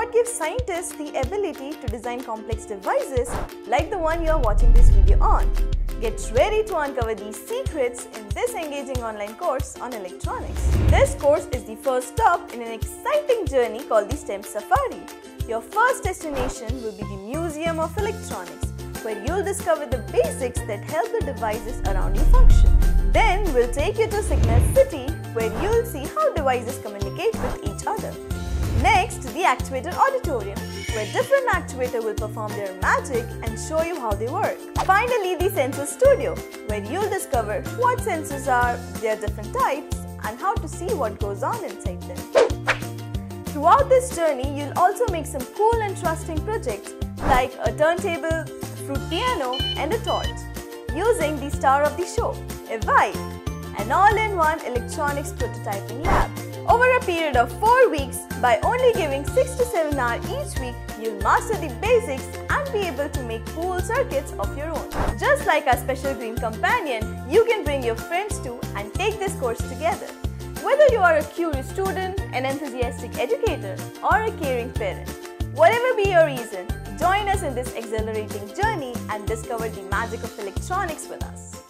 what gives scientists the ability to design complex devices like the one you are watching this video on. Get ready to uncover these secrets in this engaging online course on electronics. This course is the first stop in an exciting journey called the STEM Safari. Your first destination will be the Museum of Electronics, where you'll discover the basics that help the devices around you function. Then we'll take you to Signal City, where you'll see how devices communicate with each other. Next, the Actuator Auditorium, where different actuators will perform their magic and show you how they work. Finally, the Sensor Studio, where you'll discover what sensors are, their different types, and how to see what goes on inside them. Throughout this journey, you'll also make some cool and trusting projects like a turntable, fruit piano, and a torch, using the star of the show, Evive, an all-in-one electronics prototyping lab. Over a period of 4 weeks, by only giving 6 to 7 hours each week, you'll master the basics and be able to make cool circuits of your own. Just like our special green companion, you can bring your friends too and take this course together. Whether you are a curious student, an enthusiastic educator, or a caring parent, whatever be your reason, join us in this exhilarating journey and discover the magic of electronics with us.